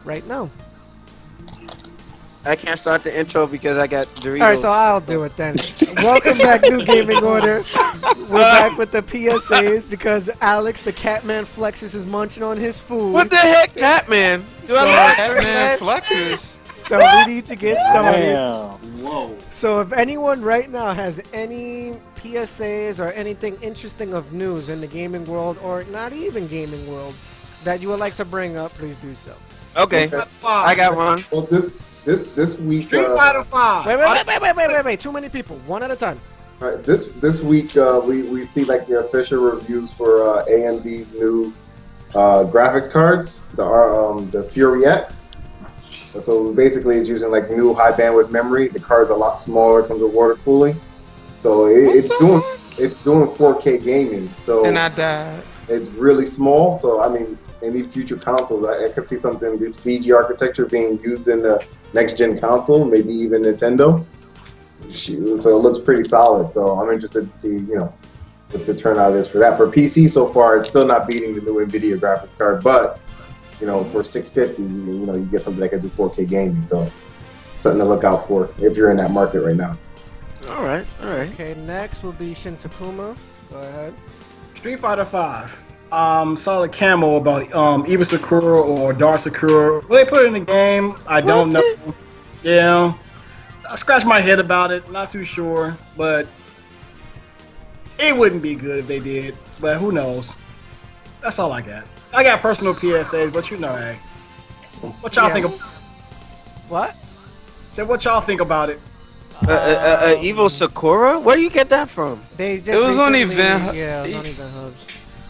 right now. I can't start the intro because I got Doritos. Alright, so I'll do it then. Welcome back, New Gaming Order. We're back with the PSAs because Alex, the Catman Flexus, is munching on his food. What the heck, Catman? Catman Flexus. So we need to get started. Damn. Whoa. So if anyone right now has any PSAs or anything interesting of news in the gaming world, or not even gaming world, that you would like to bring up, please do so. Okay, I got one. Well, this week. Street Fighter 5. Wait. Too many people. One at a time. All right, this week we see like the official reviews for AMD's new graphics cards, the Fury X. So basically, it's using like new high bandwidth memory. The card's a lot smaller, comes with water cooling, so it's doing 4K gaming. So And I died. it's really small. So I mean, any future consoles, I could see something this Fiji architecture being used in the next gen console, maybe even Nintendo. So it looks pretty solid. So I'm interested to see, what the turnout is for that. For PC so far, it's still not beating the new NVIDIA graphics card, but for $650, you get something that can do 4K gaming. So something to look out for if you're in that market right now. All right. Okay, next will be Shin Takuma. Go ahead. Street Fighter 5. Saw the camo about Eva Sakura or Dark Sakura. Will they put it in the game? I don't know. Yeah. I scratched my head about it. Not too sure. But it wouldn't be good if they did. But who knows? That's all I got. I got personal PSAs, but hey. What y'all think of What? Said what y'all think about it? Evil Sakura? Where do you get that from? They just It was on recently- Event- Yeah, it was on Event Hubs.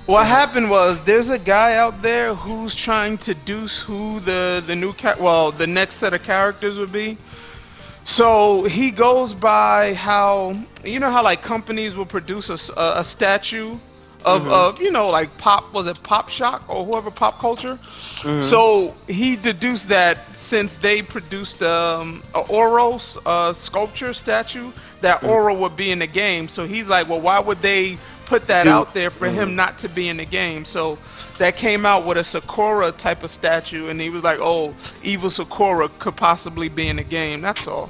What happened was there's a guy out there who's trying to deduce who the the next set of characters would be. So he goes by how like companies will produce a statue of like Pop Shock or whoever, Pop Culture. So he deduced that since they produced a Oro sculpture statue, that Oro would be in the game. So he's like, well, why would they put that out there for him not to be in the game? So that came out with a Sakura type of statue, and he was like, oh, Evil Sakura could possibly be in the game. That's all.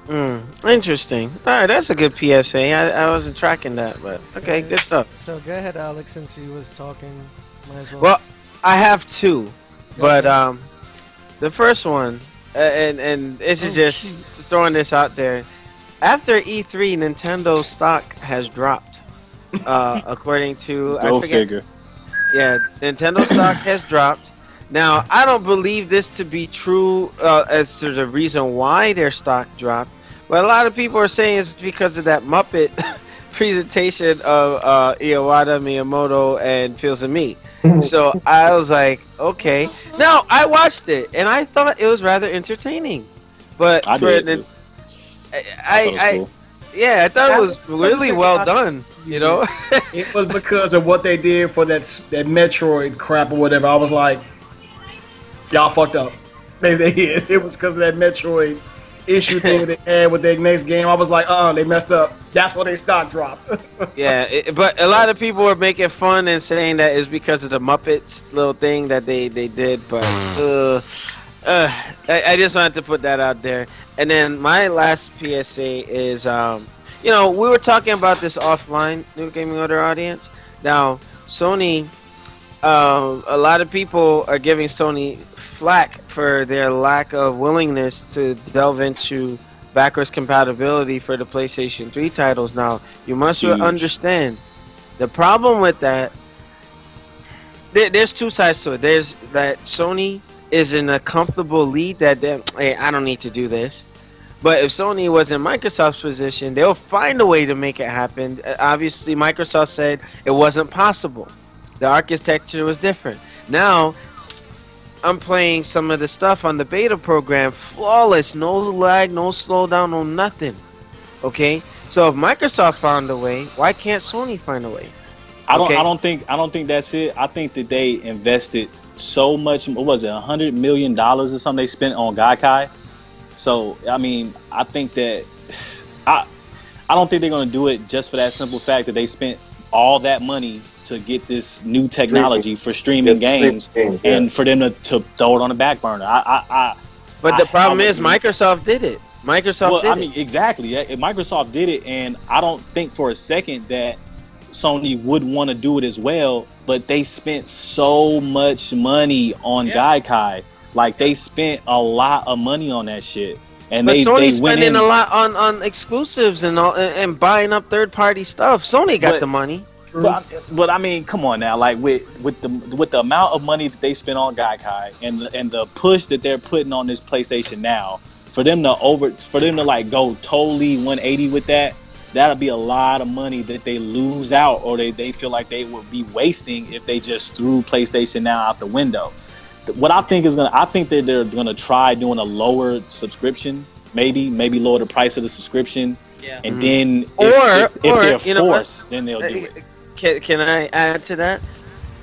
Interesting. All right, that's a good PSA. I wasn't tracking that, but okay, good stuff. So go ahead, Alex, since you was talking. Might as well. Well, I have two, but the first one, and this is just throwing this out there. After E3, Nintendo stock has dropped. According to Go figure. Yeah, Nintendo stock has dropped. Now, I don't believe this to be true as to the reason why their stock dropped, but a lot of people are saying it's because of that Muppet presentation of Iwata, Miyamoto, and Feels and Me. So I was like, okay. Now, I watched it, and I thought it was rather entertaining. But I did. I thought it was really well done, It was because of what they did for that Metroid crap or whatever. I was like, y'all fucked up. It was because of that Metroid issue thing they had with their next game. I was like, they messed up. That's why they stock dropped. But a lot of people were making fun and saying that it's because of the Muppets little thing that they did. But I just wanted to put that out there. And then my last PSA is, we were talking about this offline, New Gaming Order audience. Now, Sony, a lot of people are giving Sony flack for their lack of willingness to delve into backwards compatibility for the PlayStation 3 titles. Now, you must understand, the problem with that, there's two sides to it. There's that Sony is in a comfortable lead that, hey, I don't need to do this. But if Sony was in Microsoft's position, they'll find a way to make it happen. Obviously, Microsoft said it wasn't possible. The architecture was different. Now, I'm playing some of the stuff on the beta program, flawless, no lag, no slowdown, no nothing. Okay? So if Microsoft found a way, why can't Sony find a way? I don't think that's it. I think that they invested so much. What was it? $100 million or something they spent on Gaikai. So I mean, I think that I don't think they're gonna do it just for that simple fact that they spent all that money to get this new technology for streaming games, and for them to throw it on the back burner. But the problem is Microsoft did it. Exactly. Microsoft did it, and I don't think for a second that Sony would want to do it as well. But they spent so much money on Gaikai. Like, they spent a lot of money on that shit. And Sony's spending a lot on exclusives and buying up third-party stuff. Sony got the money. But I mean, come on now, like with the amount of money that they spent on Gaikai and the push that they're putting on this PlayStation Now, for them to like go totally 180 with that'll be a lot of money that they lose out, or they feel like they would be wasting if they just threw PlayStation Now out the window. What I think that they're gonna try doing a lower subscription, maybe lower the price of the subscription, and then if they're forced, then they'll do it. Can I add to that?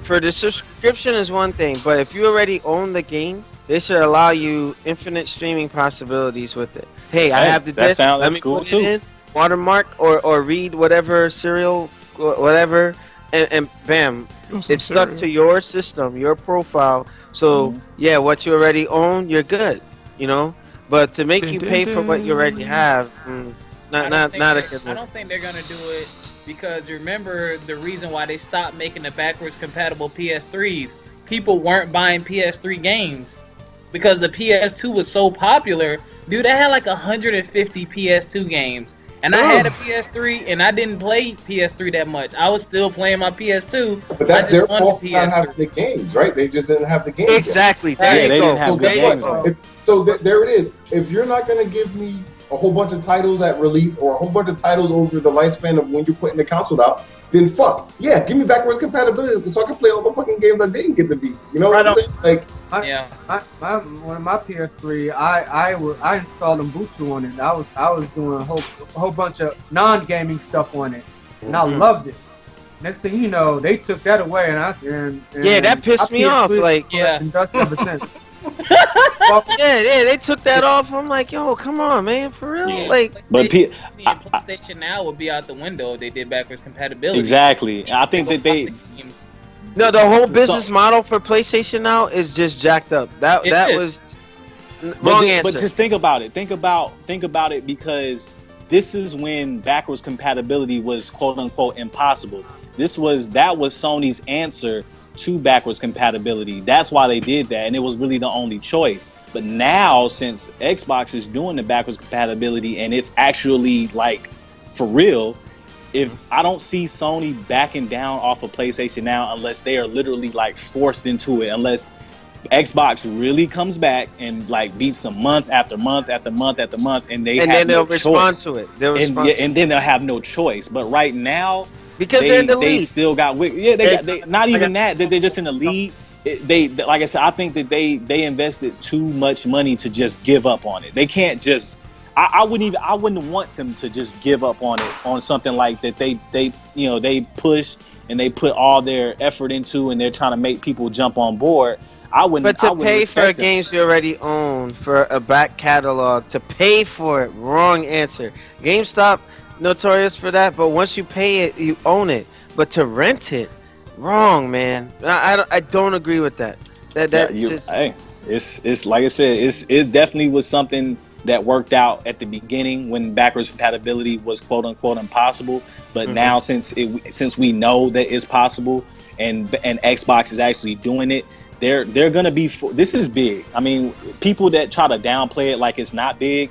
For the subscription is one thing, but if you already own the game, they should allow you infinite streaming possibilities with it. Hey, I have the disc. Let me put it in, watermark or read whatever serial, whatever, and bam, it's stuck to your system, your profile. So what you already own, you're good. You know, but to make you pay for what you already have, not a good one. I don't think they're gonna do it. Because remember the reason why they stopped making the backwards compatible PS3s. People weren't buying PS3 games because the PS2 was so popular. Dude, I had like 150 PS2 games, and I had a PS3, and I didn't play PS3 that much. I was still playing my PS2. But that's their fault for not having the games, right? They just didn't have the games. Exactly. There you go. So there it is. If you're not going to give me a whole bunch of titles at release or a whole bunch of titles over the lifespan of when you're putting the console out, then give me backwards compatibility so I can play all the fucking games I didn't get to beat. You know what I'm saying? Like, one of my PS3, I installed Ubuntu on it. I was doing a whole bunch of non-gaming stuff on it, and I loved it. Next thing you know, they took that away, and that pissed me off. Like, dust ever since. They took that off. I'm like, yo, come on, man, for real. Yeah. Like, but PlayStation Now would be out the window if they did backwards compatibility. Exactly. I think that they. No, the whole business model for PlayStation Now is just jacked up. That was wrong answer. But just think about it. Think about it, because this is when backwards compatibility was quote unquote impossible. That was Sony's answer to backwards compatibility. That's why they did that, and it was really the only choice. But now, since Xbox is doing the backwards compatibility and it's actually like for real, if I don't see Sony backing down off of PlayStation Now unless they are literally like forced into it, unless Xbox really comes back and like beats them month after month after month after month, and then they'll respond to it. And then they'll have no choice. But right now, because they're in the lead. They still got they not even that they're just in the lead. They like I said, I think that they invested too much money to just give up on it. They can't just. I wouldn't want them to just give up on it, on something like that. They pushed and they put all their effort into, and they're trying to make people jump on board. I wouldn't. But to pay for games you already own, for a back catalog, to pay for it, wrong answer. GameStop notorious for that, but once you pay it, you own it. But to rent it, wrong, man. I don't agree with that. It's like I said, it definitely was something that worked out at the beginning when backwards compatibility was quote unquote impossible. But now since we know that it's possible, and Xbox is actually doing it, they're gonna be. This is big. I mean, people that try to downplay it like it's not big,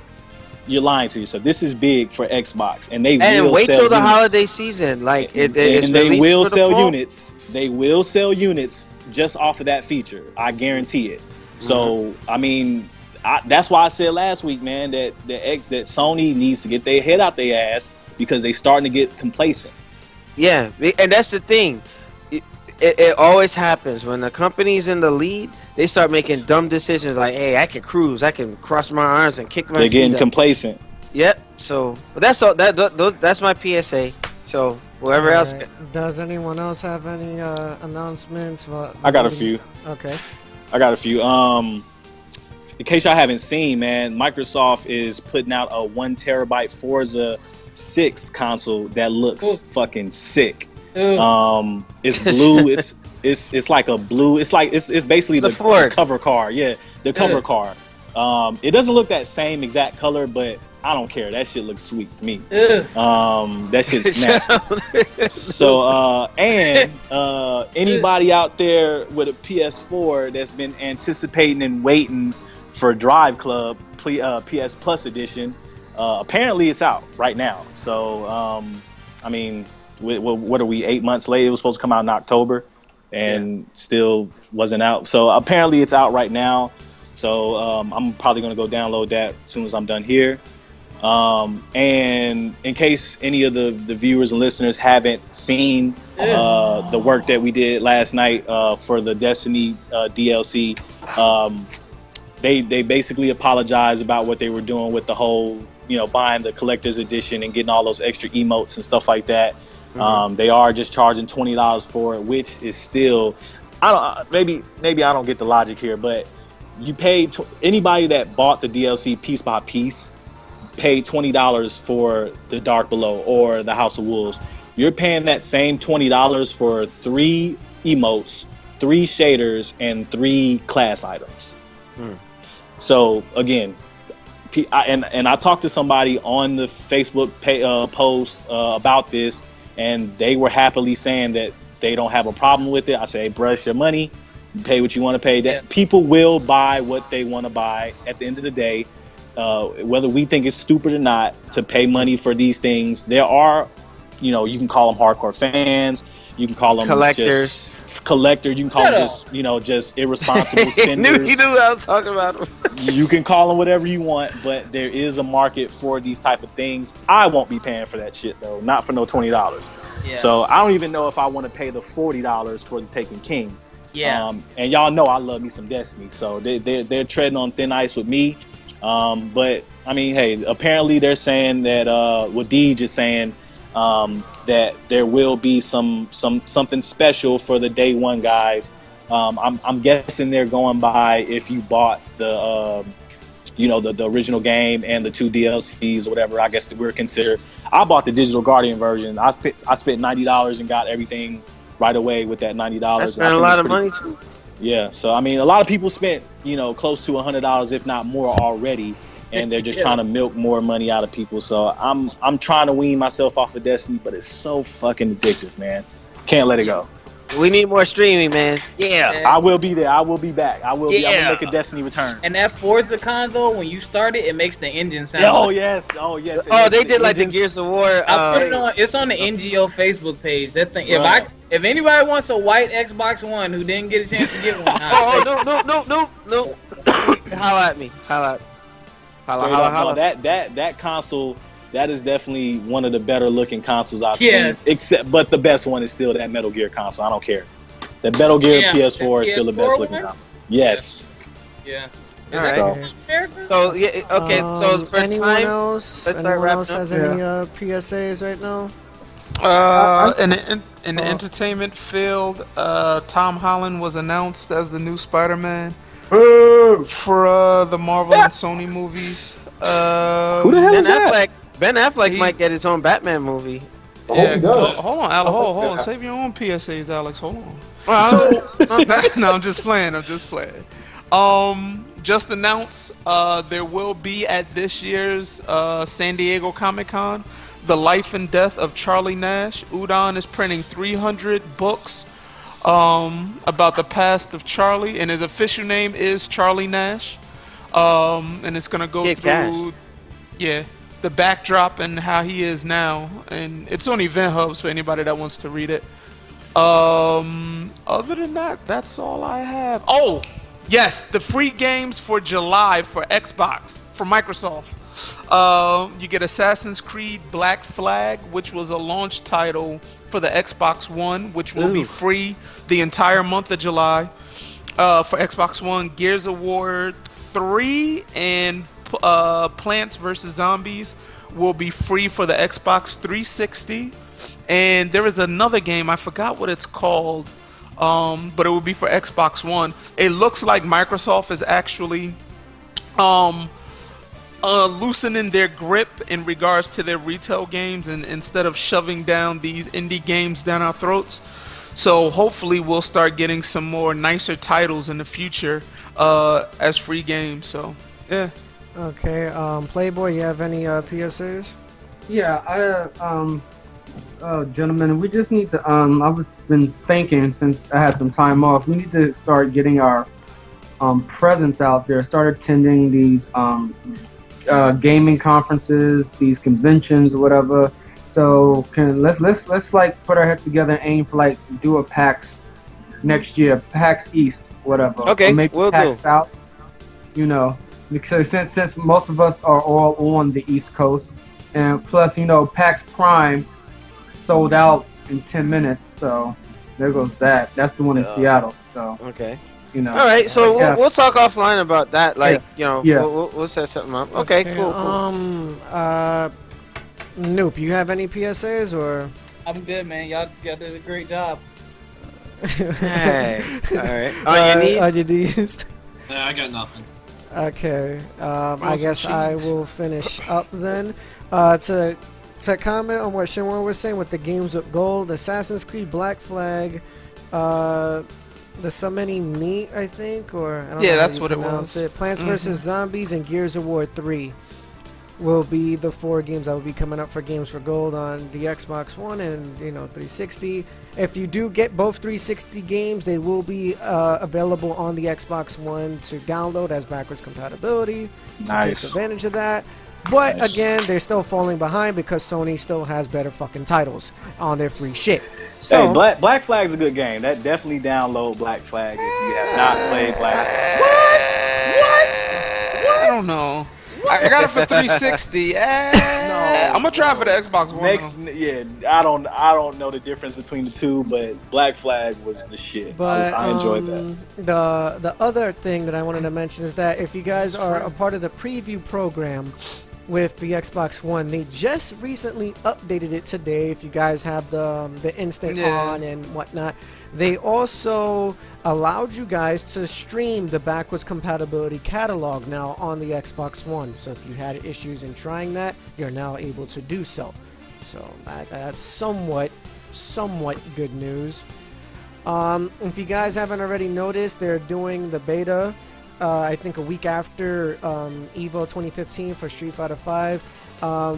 you're lying to yourself. This is big for Xbox, and they will wait sell till the units. Holiday season. Like and they will sell units. They will sell units just off of that feature. I guarantee it. So I mean, that's why I said last week, man, that Sony needs to get their head out their ass, because they starting to get complacent. Yeah, and that's the thing. It always happens when the company's in the lead. They start making dumb decisions like, "Hey, I can cruise, I can cross my arms and kick my." They're getting complacent. Yep. So, but that's all. That's my PSA. So, whoever else. Does anyone else have any announcements? I got a few. Okay. I got a few. In case y'all haven't seen, man, Microsoft is putting out a 1 terabyte Forza 6 console that looks fucking sick. It's blue. It's like a blue. It's basically the cover car. Yeah, the cover car. It doesn't look that same exact color, but I don't care. That shit looks sweet to me. That shit's nasty. So, anybody out there with a PS4 that's been anticipating and waiting for Drive Club PS Plus edition, apparently it's out right now. So, I mean, what are we, 8 months late? It was supposed to come out in October and still wasn't out. So apparently it's out right now. So I'm probably going to go download that as soon as I'm done here. And in case any of the viewers and listeners haven't seen the work that we did last night for the Destiny DLC, they basically apologized about what they were doing with the whole, buying the collector's edition and getting all those extra emotes and stuff like that. They are just charging $20 for it, which is still, maybe I don't get the logic here, but you paid anybody that bought the DLC piece by piece paid $20 for the Dark Below or the House of Wolves. You're paying that same $20 for 3 emotes, 3 shaders, and 3 class items. So again, I talked to somebody on the Facebook post about this, and they were happily saying that they don't have a problem with it. I say, brush your money, pay what you want to pay. That people will buy what they want to buy at the end of the day, whether we think it's stupid or not to pay money for these things. There are, you can call them hardcore fans, you can call them collectors, you can call them just irresponsible spenders. You knew what I was talking about. You can call them whatever you want, but there is a market for these type of things. I won't be paying for that shit though, not for no $20. Yeah. So I don't even know if I want to pay the $40 for the Taken King. Yeah. And y'all know I love me some Destiny, so they're treading on thin ice with me. But I mean, hey, apparently they're saying that what Deej is saying, that there will be something special for the day one guys. I'm guessing they're going by if you bought the the original game and the 2 DLCs or whatever. I guess that we're considered. I bought the Digital Guardian version. I spent $90 and got everything right away with that $90. I spent a lot of money too. Yeah, so I mean, a lot of people spent close to $100, if not more, already, and they're just trying to milk more money out of people. So I'm trying to wean myself off of Destiny, but it's so fucking addictive, man. Can't let it go. We need more streaming, man. Yeah. I will be there. I will be back. I'm gonna make a Destiny return. And that Forza console, when you start it, it makes the engine sound. Oh yes. Oh, they did like the Gears of War. I put it on. It's on the NGO Facebook page. That thing. If anybody wants a white Xbox One who didn't get a chance to get one, no. Holla at me. Holla. No, that console. That is definitely one of the better looking consoles I've seen. But the best one is still that Metal Gear console. I don't care. The Metal Gear PS4 is still the best looking console. Yes. Yeah. All right. So okay. So for anyone else has any PSAs right now? In the entertainment field, Tom Holland was announced as the new Spider-Man for the Marvel and Sony movies. Who the hell is that? Ben Affleck might get his own Batman movie. Yeah, hold on, Alex. Hold on. Save your own PSAs, Alex. Hold on. No, I'm just playing. Just announced there will be at this year's San Diego Comic-Con The Life and Death of Charlie Nash. Udon is printing 300 books about the past of Charlie, and his official name is Charlie Nash. And it's gonna go through the backdrop and how he is now, and it's on Event Hubs for anybody that wants to read it. Other than that, that's all I have. Oh yes, the free games for July for Xbox, for Microsoft. You get Assassin's Creed Black Flag, which was a launch title for the Xbox One, which will be free the entire month of July for Xbox One. Gears of War 3 and Plants vs. Zombies will be free for the Xbox 360. And there is another game, I forgot what it's called, but it will be for Xbox One. It looks like Microsoft is actually loosening their grip in regards to their retail games, and instead of shoving down these indie games down our throats. So hopefully we'll start getting some more nicer titles in the future as free games. So yeah. Okay, Playboy, you have any PSAs? Yeah, gentlemen, we just need to. I was been thinking since I had some time off. We need to start getting our presence out there. Start attending these gaming conferences, these conventions, whatever. So let's like put our heads together and aim for like do a PAX next year, PAX East, whatever. Okay, or maybe we'll PAX do. South. You know, because since most of us are all on the East Coast, and plus PAX Prime sold out in 10 minutes, so there goes that. That's the one in Seattle. So Okay. All right, so yes. we'll talk offline about that. Like, Yeah. we'll set something up. Okay, cool. Nope. You have any PSAs or? I'm good, man. Y'all did a great job. Hey, all right. On your knees? Yeah, I got nothing. Okay. I guess I will finish up then. To comment on what Shinwan was saying with the games with gold, Assassin's Creed Black Flag, the So Many Meat, I think, or I don't know how that's you what it pronounce was. it. Plants vs. Zombies and Gears of War 3 will be the 4 games that will be coming up for Games for Gold on the Xbox One and 360. If you do get both 360 games, they will be available on the Xbox One to download as backwards compatibility. So take advantage of that. But again, they're still falling behind because Sony still has better fucking titles on their free shit. So hey, Black Flag's a good game. That definitely download Black Flag if you have not played Black Flag. What? I don't know. I got it for 360. I'm gonna try it for the Xbox One. I don't know the difference between the two, but Black Flag was the shit. But I enjoyed that. The other thing that I wanted to mention is that if you guys are a part of the preview program with the Xbox One, they just recently updated it today. If you guys have the instant on and whatnot, they also allowed you guys to stream the backwards compatibility catalog now on the Xbox One. So if you had issues in trying that, you're now able to do so. So that's somewhat good news. If you guys haven't already noticed, they're doing the beta I think a week after EVO 2015 for Street Fighter V,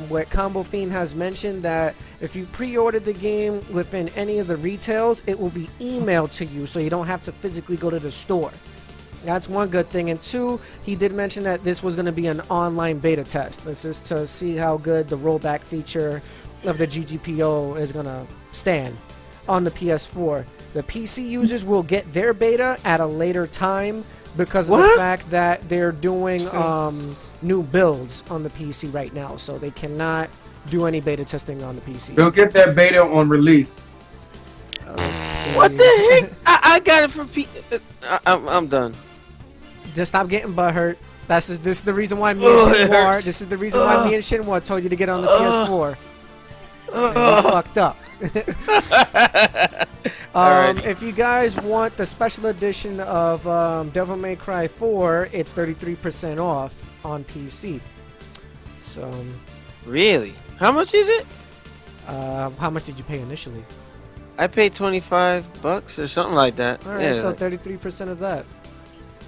where Combo Fiend has mentioned that if you pre-ordered the game within any of the retails, it will be emailed to you, so you don't have to physically go to the store. That's one good thing. And two, he did mention that this was going to be an online beta test. This is to see how good the rollback feature of the GGPO is going to stand on the PS4. The PC users will get their beta at a later time because of the fact that they're doing new builds on the PC right now, so they cannot do any beta testing on the PC. They'll get that beta on release. What the heck? I got it from I'm done. Just stop getting butthurt. This is the reason why me and Shinwar. This is the reason why me and Shinwar told you to get on the PS4. And you fucked up. If you guys want the special edition of Devil May Cry 4, it's 33% off on PC. So, really? How much is it? How much did you pay initially? I paid $25 or something like that. All right, so 33% of that.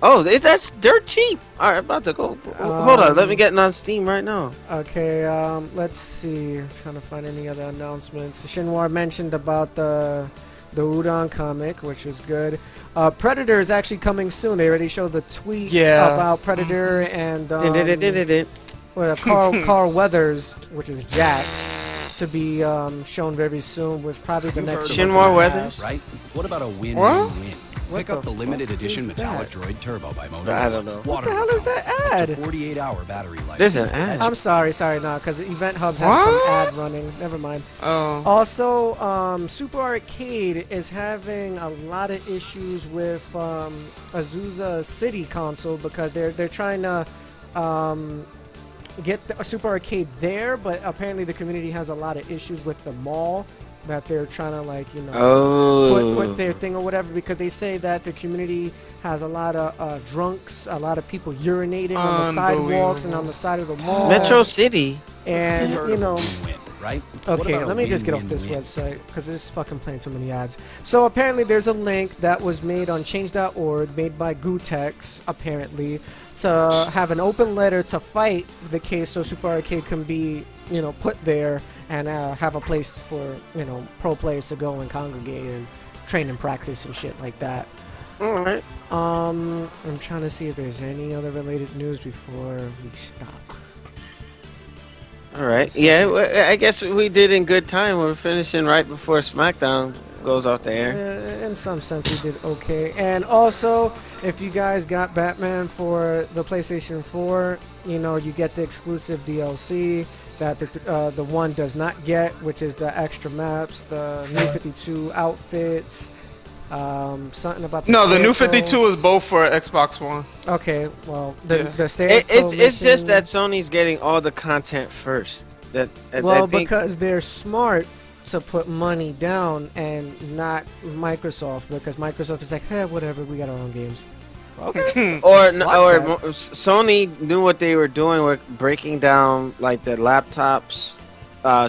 Oh, that's dirt cheap. All right, I'm about to go. Hold on, let me get it on Steam right now. Okay, let's see. I'm trying to find any other announcements. Shinwar mentioned about the Udon comic, which is good. Predator is actually coming soon. They already showed the tweet about Predator and Carl Weathers, which is Jax, to be shown very soon with probably the next Shinwar Weathers, right? What about a win-win-win? Pick up the fuck limited edition is Metallic that? Droid Turbo by Motorola. I don't know. What the hell is that ad? 48-hour battery life. There's an ad. I'm sorry, no, because Event Hubs has some ad running. Never mind. Oh. Also, Super Arcade is having a lot of issues with Azusa City console because they're trying to get a Super Arcade there, but apparently the community has a lot of issues with the mall that they're trying to like put their thing or whatever, because they say that the community has a lot of drunks, a lot of people urinating on the sidewalks and on the side of the mall. Metro City. And Right? Okay, let me just get off this website because this is fucking playing too many ads. So apparently there's a link that was made on change.org, made by Gutex, apparently, to have an open letter to fight the case so Super Arcade can be, put there and have a place for, pro players to go and congregate and train and practice and shit like that. Alright. I'm trying to see if there's any other related news before we stop. All right. Yeah, I guess we did in good time. We're finishing right before SmackDown goes off the air. In some sense, we did okay. And also, if you guys got Batman for the PlayStation 4, you get the exclusive DLC that the one does not get, which is the extra maps, the new 52 outfits. Something about the new 52 is both for Xbox One. Okay, well, the it's just that Sony's getting all the content first. Because they're smart to put money down and not Microsoft, because Microsoft is like, hey, whatever, we got our own games. Okay. or Sony knew what they were doing with breaking down like the laptops,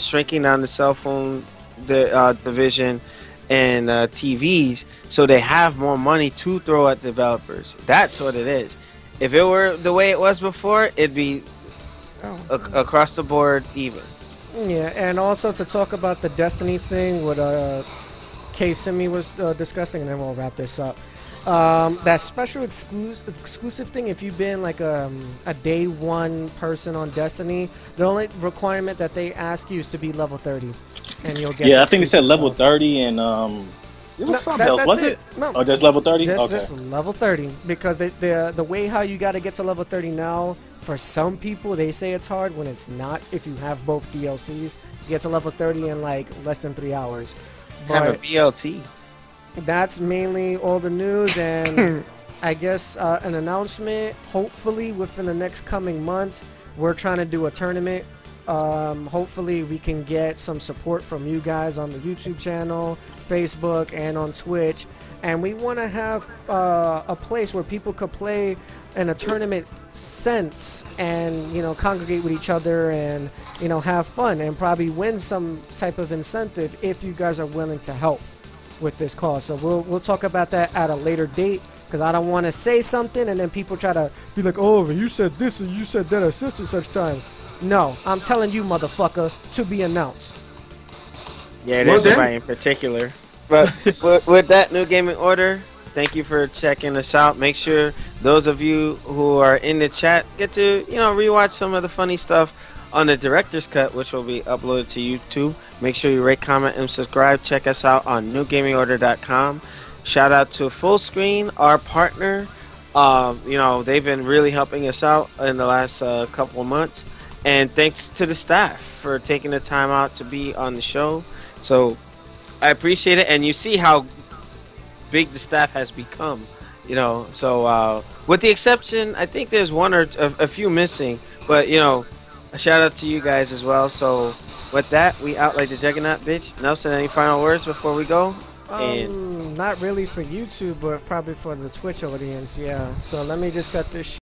shrinking down the cell phone division, and TVs, so they have more money to throw at developers. That's what it is. If it were the way it was before, it'd be across the board even. Yeah, and also to talk about the Destiny thing, what K Simi was discussing, and then we'll wrap this up. That special exclusive thing, if you've been like a day one person on Destiny, the only requirement that they ask you is to be level 30. And you'll get I think they said level 30 and it was something else, was it? No. Oh, just level 30? Just level 30. Because the way how you got to get to level 30 now, for some people, they say it's hard when it's not. If you have both DLCs, you get to level 30 in like less than 3 hours. But have a BLT. That's mainly all the news, and I guess an announcement, hopefully within the next coming months. We're trying to do a tournament. Hopefully we can get some support from you guys on the YouTube channel, Facebook, and on Twitch. And we want to have a place where people could play in a tournament sense and, congregate with each other and, have fun and probably win some type of incentive if you guys are willing to help with this cause. So we'll talk about that at a later date, because I don't want to say something and then people try to be like, oh, you said this and you said that at such and such time. No, I'm telling you, motherfucker, to be announced. Yeah, there's somebody in particular. But with that New Gaming Order, thank you for checking us out. Make sure those of you who are in the chat get to, rewatch some of the funny stuff on the Director's Cut, which will be uploaded to YouTube. Make sure you rate, comment, and subscribe. Check us out on newgamingorder.com. Shout out to Full Screen, our partner. They've been really helping us out in the last couple of months. And thanks to the staff for taking the time out to be on the show. So I appreciate it. And you see how big the staff has become, So with the exception, I think there's one or a few missing. But, a shout out to you guys as well. So with that, we out like the Juggernaut, bitch. Nelson, any final words before we go? Not really for YouTube, but probably for the Twitch audience, yeah. So let me just cut this